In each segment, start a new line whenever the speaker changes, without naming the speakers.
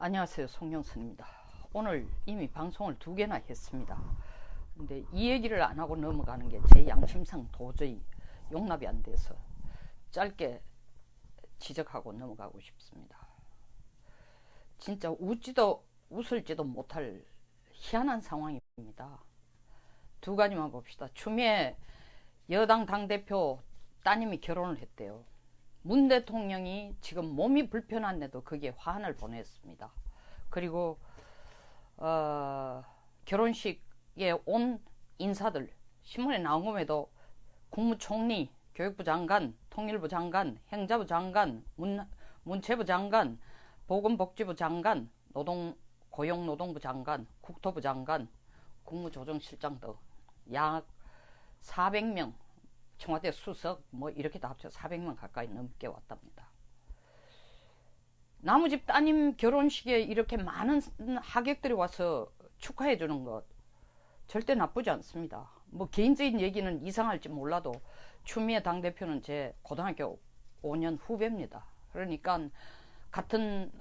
안녕하세요, 송영선입니다. 오늘 이미 방송을 2개나 했습니다. 근데 이 얘기를 안 하고 넘어가는 게 제 양심상 도저히 용납이 안 돼서 짧게 지적하고 넘어가고 싶습니다. 진짜 웃지도 웃을지도 못할 희한한 상황입니다. 두 가지만 봅시다. 추미애 여당 당대표 따님이 결혼을 했대요. 문 대통령이 지금 몸이 불편한데도 거기에 화환을 보냈습니다. 그리고 결혼식에 온 인사들 신문에 나온 것에도 국무총리, 교육부 장관, 통일부 장관, 행자부 장관, 문체부 장관, 보건복지부 장관, 고용노동부 장관, 국토부 장관, 국무조정실장 등 약 400명, 청와대 수석 이렇게 다 합쳐 400명 가까이 넘게 왔답니다. 나무집 따님 결혼식에 이렇게 많은 하객들이 와서 축하해 주는 것 절대 나쁘지 않습니다. 개인적인 얘기는 이상할지 몰라도 추미애 당대표는 제 고등학교 5년 후배입니다. 그러니까 같은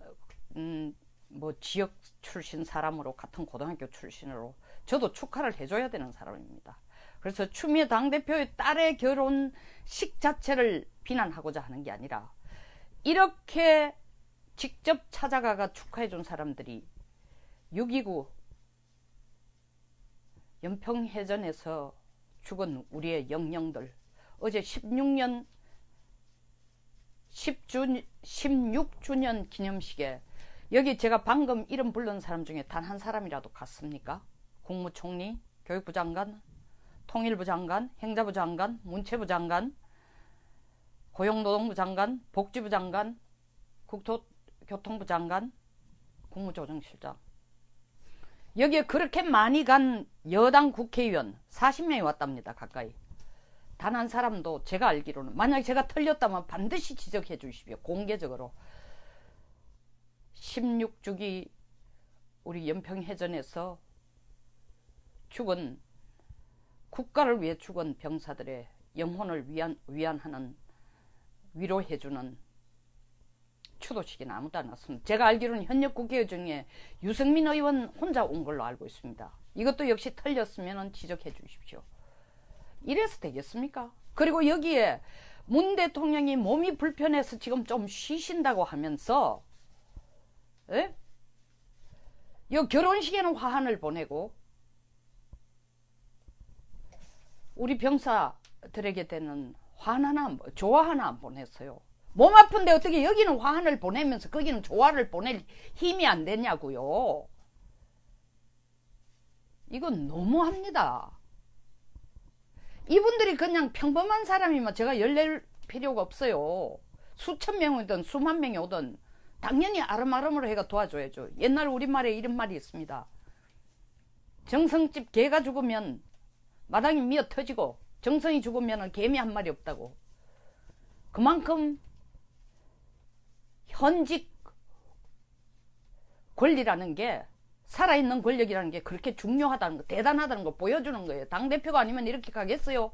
지역 출신 사람으로, 같은 고등학교 출신으로 저도 축하를 해줘야 되는 사람입니다. 그래서 추미애 당대표의 딸의 결혼식 자체를 비난하고자 하는 게 아니라 이렇게 직접 찾아가가 축하해준 사람들이 6.29 연평해전에서 죽은 우리의 영령들, 어제 16주년 기념식에 여기 제가 방금 이름 부른 사람 중에 단 한 사람이라도 갔습니까? 국무총리, 교육부 장관, 통일부 장관, 행자부 장관, 문체부 장관, 고용노동부 장관, 복지부 장관, 국토교통부 장관, 국무조정실장. 여기에 그렇게 많이 간 여당 국회의원 40명이 왔답니다. 가까이. 단 한 사람도 제가 알기로는, 만약에 제가 틀렸다면 반드시 지적해 주십시오. 공개적으로. 16주기 우리 연평해전에서 죽은, 국가를 위해 죽은 병사들의 영혼을 위안하는, 위로해주는 추도식에는 아무도 안 왔습니다. 제가 알기로는 현역 국회의원 중에 유승민 의원 혼자 온 걸로 알고 있습니다. 이것도 역시 틀렸으면 지적해 주십시오. 이래서 되겠습니까? 그리고 여기에 문 대통령이 몸이 불편해서 지금 좀 쉬신다고 하면서 이 결혼식에는 화환을 보내고 우리 병사들에게 되는 조화 하나 안 보냈어요. 몸 아픈데 어떻게 여기는 화환을 보내면서 거기는 조화를 보낼 힘이 안 되냐고요. 이건 너무합니다. 이분들이 그냥 평범한 사람이면 제가 열낼 필요가 없어요. 수천 명이든 수만 명이 오든 당연히 아름아름으로 해가 도와줘야죠. 옛날 우리말에 이런 말이 있습니다. 정성집 개가 죽으면 마당이 미어 터지고 정성이 죽으면 개미 한 마리 없다고. 그만큼 현직 권리라는 게, 살아있는 권력이라는 게 그렇게 중요하다는 거, 대단하다는 거 보여주는 거예요. 당대표가 아니면 이렇게 가겠어요?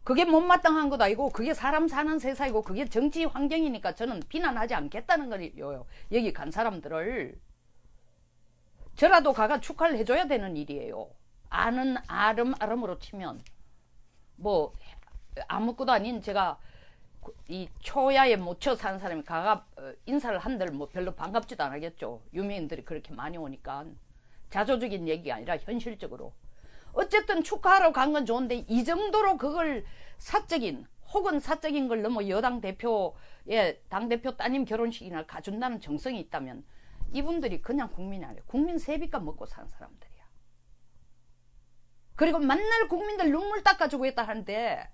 그게 못마땅한 것도 아니고 그게 사람 사는 세상이고 그게 정치 환경이니까 저는 비난하지 않겠다는 거예요. 여기 간 사람들을 저라도 가가 축하를 해줘야 되는 일이에요. 아는 아름아름으로 치면 아무것도 아닌 제가 이 초야에 묻혀 사는 사람이 가가 인사를 한들 별로 반갑지도 않겠죠. 유명인들이 그렇게 많이 오니까. 자조적인 얘기가 아니라 현실적으로 어쨌든 축하하러 간 건 좋은데 이 정도로 그걸 사적인 걸 넘어 여당 대표의 당대표 따님 결혼식이나 가준다는 정성이 있다면 이분들이 그냥 국민이 아니에요. 국민 세비값 먹고 사는 사람들이야. 그리고 맨날 국민들 눈물 닦아주고 있다 하는데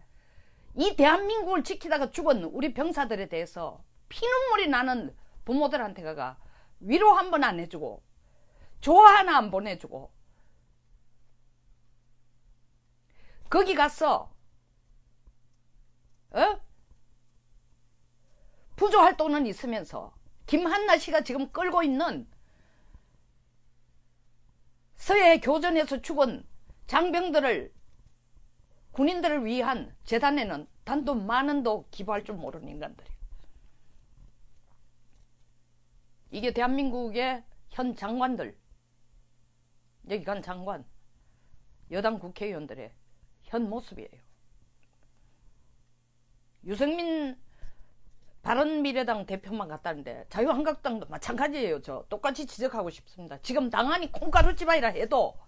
이 대한민국을 지키다가 죽은 우리 병사들에 대해서 피눈물이 나는 부모들한테 가가 위로 한 번 안 해주고 조화 하나 안 보내주고 거기 가서 부조활동은 있으면서 김한나 씨가 지금 끌고 있는 서해 교전에서 죽은 장병들을, 군인들을 위한 재단에는 단돈 10,000원도 기부할 줄 모르는 인간들이에요. 이게 대한민국의 현 장관들, 여기 간 장관, 여당 국회의원들의 현 모습이에요. 유승민 바른미래당 대표만 갔다는데 자유한국당도 마찬가지예요. 저 똑같이 지적하고 싶습니다. 지금 당안이 콩가루집안이라 해도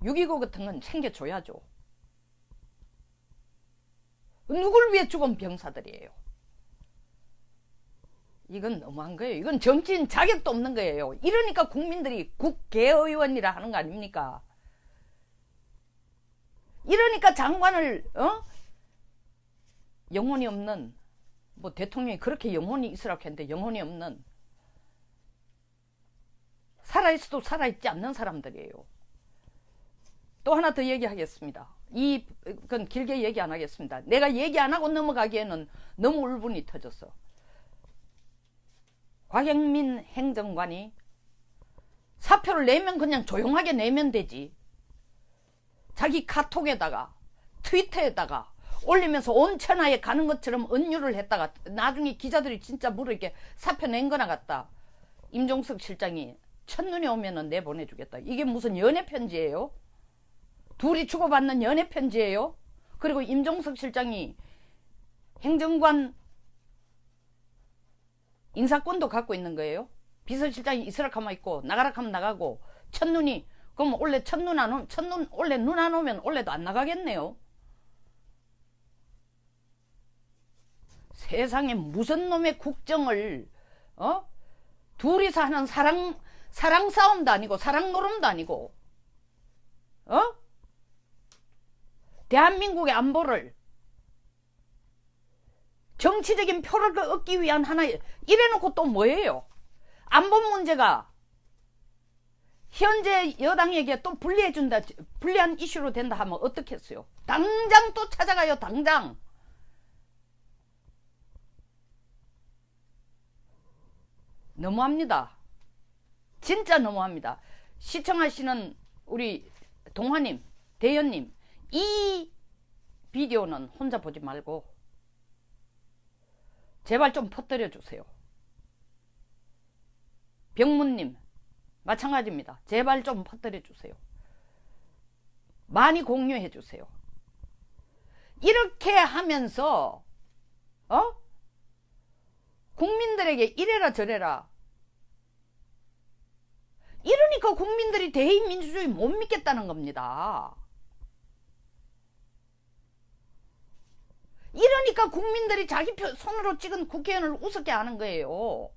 6.29 같은 건 챙겨줘야죠. 누굴 위해 죽은 병사들이에요. 이건 너무한 거예요. 이건 정치인 자격도 없는 거예요. 이러니까 국민들이 국회의원이라 하는 거 아닙니까? 이러니까 장관을 영혼이 없는, 뭐 대통령이 그렇게 영혼이 있으라고 했는데 영혼이 없는, 살아있어도 살아있지 않는 사람들이에요. 또 하나 더 얘기하겠습니다. 이건 길게 얘기 안 하겠습니다. 내가 얘기 안 하고 넘어가기에는 너무 울분이 터졌어. 곽영민 행정관이 사표를 내면 그냥 조용하게 내면 되지. 자기 카톡에다가 트위터에다가 올리면서 온 천하에 가는 것처럼 은유를 했다가 나중에 기자들이 진짜 물으게 사표 낸 거나 같다. 임종석 실장이 첫눈이 오면은 내보내주겠다. 이게 무슨 연애편지예요? 둘이 주고받는 연애편지예요? 그리고 임종석 실장이 행정관 인사권도 갖고 있는 거예요. 비서실장이 있으라 하면 있고 나가라 하면 나가고, 첫눈이, 그럼 원래 첫눈 안 오면, 원래 눈 안 오면 원래도 안 나가겠네요. 세상에 무슨 놈의 국정을 둘이서 하는 사랑 싸움도 아니고 사랑 노름도 아니고 대한민국의 안보를 정치적인 표를 얻기 위한 하나의, 이래놓고 또 뭐예요? 안보 문제가 현재 여당에게 또 불리해준다, 불리한 이슈로 된다 하면 어떻겠어요? 당장 또 찾아가요. 당장. 너무합니다. 진짜 너무합니다. 시청하시는 우리 동화님, 대연님, 이 비디오는 혼자 보지 말고 제발 좀 퍼뜨려 주세요. 병문님 마찬가지입니다. 제발 좀 퍼뜨려 주세요. 많이 공유해 주세요. 이렇게 하면서 국민들에게 이래라 저래라, 이러니까 국민들이 대의민주주의 못 믿겠다는 겁니다. 이러니까 국민들이 자기 손으로 찍은 국회의원을 우습게 하는 거예요.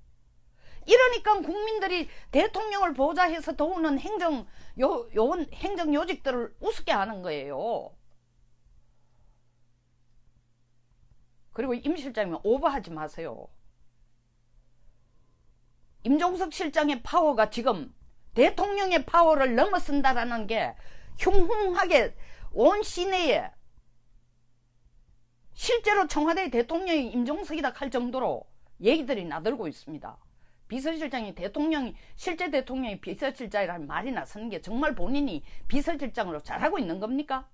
이러니까 국민들이 대통령을 보좌해서 도우는 행정 요직들을 우습게 하는 거예요. 그리고 임 실장님 오버하지 마세요. 임종석 실장의 파워가 지금 대통령의 파워를 넘어선다라는 게 흉흉하게 온 시내에, 실제로 청와대 대통령이 임종석이다 할 정도로 얘기들이 나들고 있습니다. 비서실장이 실제 대통령이 비서실장이라는 말이 나서는 게 정말 본인이 비서실장으로 잘하고 있는 겁니까?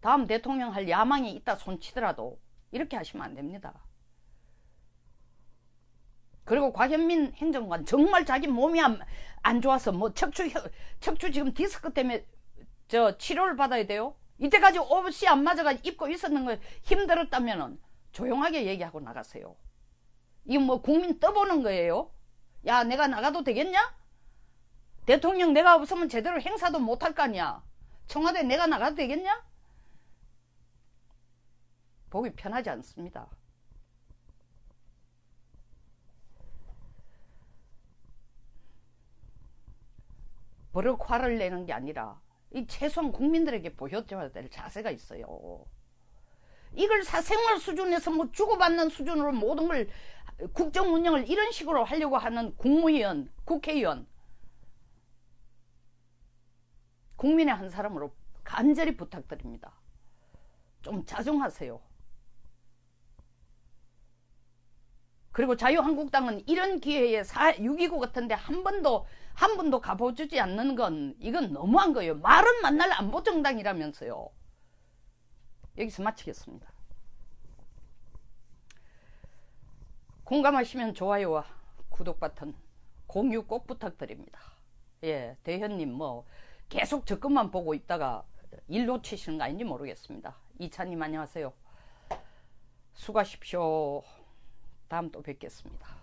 다음 대통령 할 야망이 있다 손치더라도 이렇게 하시면 안 됩니다. 그리고 곽현민 행정관 정말 자기 몸이 안 좋아서 뭐 척추 지금 디스크 때문에 치료를 받아야 돼요. 이때까지 옷이 안 맞아가 입고 있었는 거 힘들었다면은 조용하게 얘기하고 나가세요. 이거 뭐 국민 떠보는 거예요? 야, 내가 나가도 되겠냐? 대통령 내가 없으면 제대로 행사도 못할 거 아니야. 청와대 내가 나가도 되겠냐? 보기 편하지 않습니다. 버럭 화를 내는 게 아니라 이 최소한 국민들에게 보여줘야 될 자세가 있어요. 이걸 사생활 수준에서 뭐 주고받는 수준으로 모든 걸 국정 운영을 이런 식으로 하려고 하는 국무위원, 국회의원, 국민의 한 사람으로 간절히 부탁드립니다. 좀 자중하세요. 그리고 자유한국당은 이런 기회에 6.29 같은데 한 번도 가보주지 않는 건 이건 너무한 거예요. 말은 만날 안보정당이라면서요. 여기서 마치겠습니다. 공감하시면 좋아요와 구독 버튼, 공유 꼭 부탁드립니다. 예, 대현님 뭐 계속 저 것만 보고 있다가 일 놓치시는 거 아닌지 모르겠습니다. 이찬님 안녕하세요. 수고하십시오. 다음 또 뵙겠습니다.